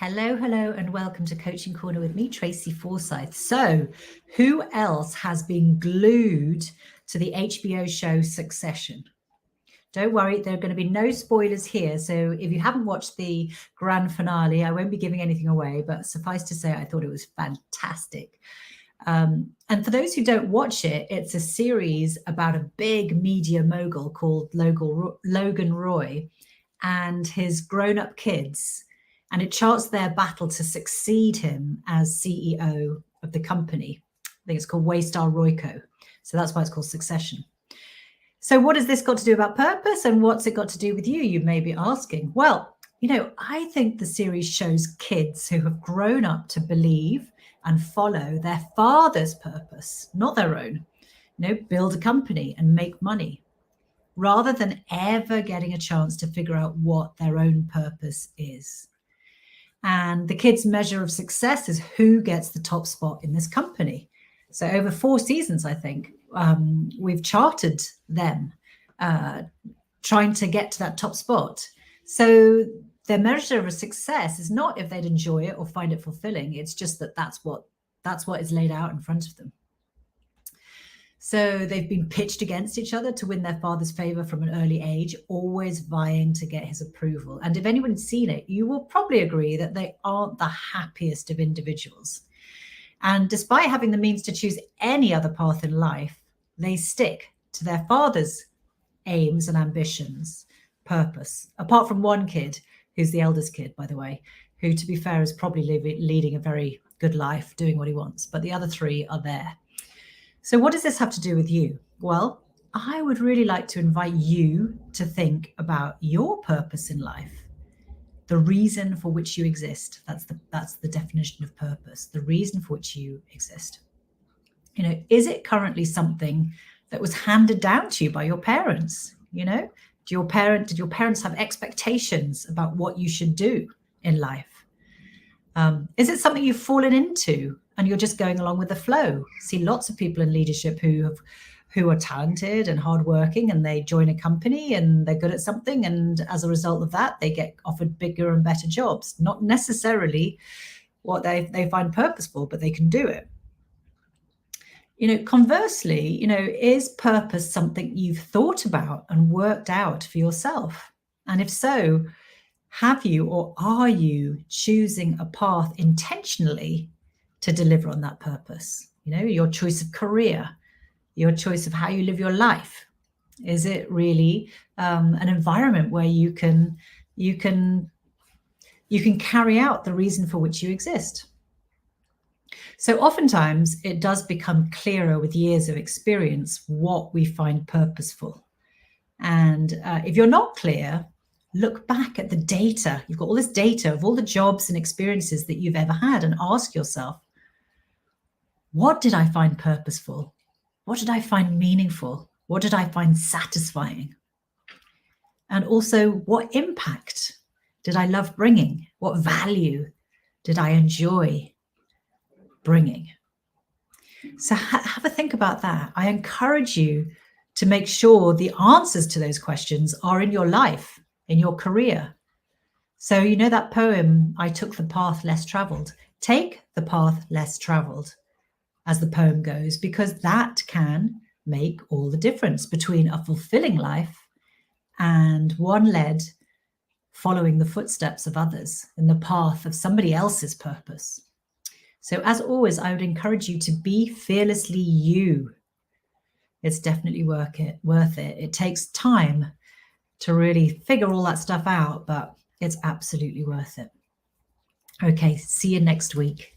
Hello, and welcome to Coaching Corner with me, Tracy Forsyth. So, who else has been glued to the HBO show Succession? Don't worry, there are going to be no spoilers here. So, if you haven't watched the grand finale, I won't be giving anything away, but suffice to say, I thought it was fantastic. And for those who don't watch it, it's a series about a big media mogul called Logan Roy and his grown-up kids. And it charts their battle to succeed him as CEO of the company. I think it's called Waystar RoyCo. So that's why it's called Succession. So what has this got to do about purpose, and what's it got to do with you, you may be asking? Well, I think the series shows kids who have grown up to believe and follow their father's purpose, not their own. Build a company and make money, rather than ever getting a chance to figure out what their own purpose is. And the kids' measure of success is who gets the top spot in this company. So over 4 seasons, I think, we've charted them trying to get to that top spot. So their measure of success is not if they'd enjoy it or find it fulfilling. It's just that that's what is laid out in front of them. So they've been pitched against each other to win their father's favor from an early age, always vying to get his approval. And if anyone's seen it, you will probably agree that they aren't the happiest of individuals. And despite having the means to choose any other path in life, they stick to their father's aims and ambitions, purpose, apart from one kid, who's the eldest kid, by the way, who, to be fair, is probably leading a very good life, doing what he wants. But the other 3 are there. So what does this have to do with you? Well, I would really like to invite you to think about your purpose in life, the reason for which you exist. That's the definition of purpose, the reason for which you exist. Is it currently something that was handed down to you by your parents? Did your parents have expectations about what you should do in life? Is it something you've fallen into and you're just going along with the flow? See lots of people in leadership who are talented and hardworking, and they join a company and they're good at something, and as a result of that, they get offered bigger and better jobs. Not necessarily what they find purposeful, but they can do it. Conversely, is purpose something you've thought about and worked out for yourself? And if so, have you or are you choosing a path intentionally to deliver on that purpose? Your choice of career, your choice of how you live your life. Is it really an environment where you can carry out the reason for which you exist? So oftentimes it does become clearer with years of experience what we find purposeful. And if you're not clear, look back at the data. You've got all this data of all the jobs and experiences that you've ever had, and ask yourself, what did I find purposeful? What did I find meaningful? What did I find satisfying? And also, what impact did I love bringing? What value did I enjoy bringing? So have a think about that. I encourage you to make sure the answers to those questions are in your life, in your career. So that poem, I took the path less traveled. Take the path less traveled, as the poem goes, because that can make all the difference between a fulfilling life and one led following the footsteps of others in the path of somebody else's purpose. So as always, I would encourage you to be fearlessly you. It's definitely worth it. It takes time to really figure all that stuff out, but it's absolutely worth it. Okay, see you next week.